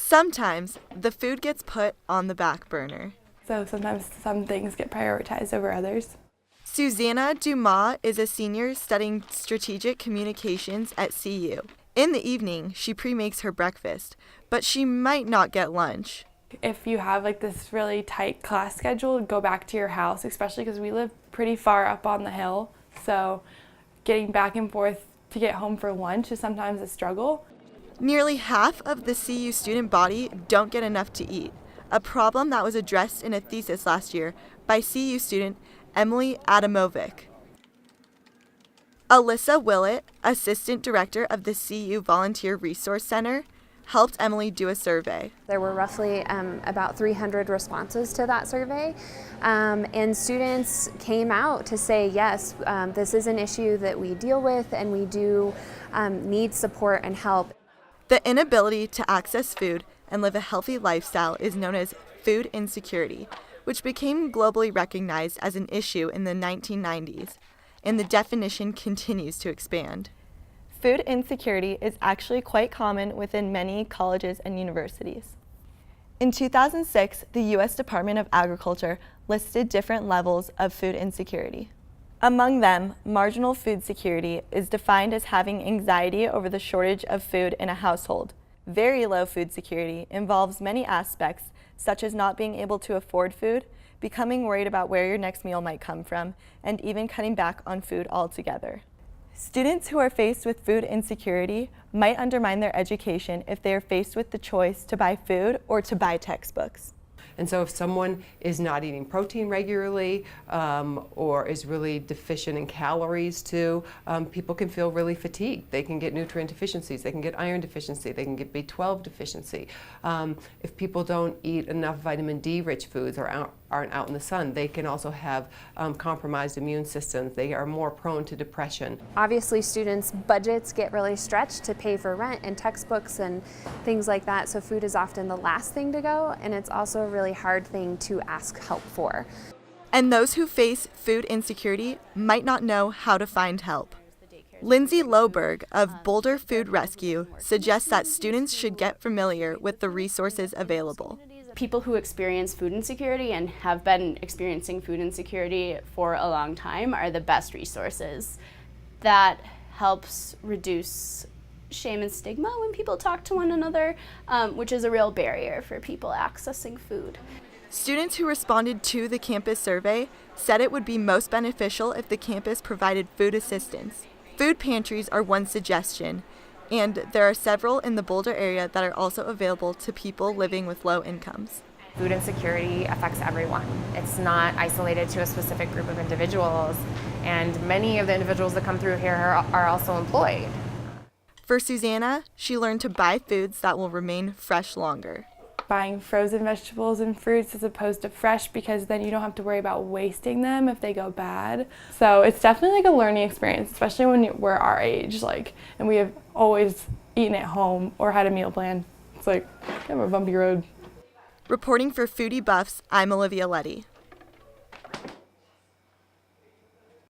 Sometimes the food gets put on the back burner. So sometimes some things get prioritized over others. Susanna Dumas is a senior studying strategic communications at CU. In the evening, she pre-makes her breakfast, but she might not get lunch. If you have like this really tight class schedule, go back to your house, especially because we live pretty far up on the hill. So getting back and forth to get home for lunch is sometimes a struggle. Nearly half of the CU student body don't get enough to eat, a problem that was addressed in a thesis last year by CU student Emily Adamovic. Alyssa Willett, assistant director of the CU Volunteer Resource Center, helped Emily do a survey. There were roughly about 300 responses to that survey, and students came out to say, yes, this is an issue that we deal with and we do need support and help. The inability to access food and live a healthy lifestyle is known as food insecurity, which became globally recognized as an issue in the 1990s, and the definition continues to expand. Food insecurity is actually quite common within many colleges and universities. In 2006, the U.S. Department of Agriculture listed different levels of food insecurity. Among them, marginal food security is defined as having anxiety over the shortage of food in a household. Very low food security involves many aspects, such as not being able to afford food, becoming worried about where your next meal might come from, and even cutting back on food altogether. Students who are faced with food insecurity might undermine their education if they are faced with the choice to buy food or to buy textbooks. And so if someone is not eating protein regularly or is really deficient in calories too, people can feel really fatigued. They can get nutrient deficiencies, they can get iron deficiency, they can get B12 deficiency. If people don't eat enough vitamin D rich foods or aren't out in the sun, they can also have compromised immune systems. They are more prone to depression. Obviously, students' budgets get really stretched to pay for rent and textbooks and things like that, so food is often the last thing to go, and it's also a really hard thing to ask help for. And those who face food insecurity might not know how to find help. Lindsay Loberg of Boulder Food Rescue suggests that students should get familiar with the resources available. People who experience food insecurity and have been experiencing food insecurity for a long time are the best resources. That helps reduce shame and stigma when people talk to one another, which is a real barrier for people accessing food. Students who responded to the campus survey said it would be most beneficial if the campus provided food assistance. Food pantries are one suggestion, and there are several in the Boulder area that are also available to people living with low incomes. Food insecurity affects everyone. It's not isolated to a specific group of individuals, and many of the individuals that come through here are also employed. For Susanna, she learned to buy foods that will remain fresh longer. Buying frozen vegetables and fruits as opposed to fresh, because then you don't have to worry about wasting them if they go bad. So it's definitely like a learning experience, especially when we're our age, and we have always eaten at home or had a meal plan. It's like kind of a bumpy road. Reporting for Foodie Buffs, I'm Olivia Letty.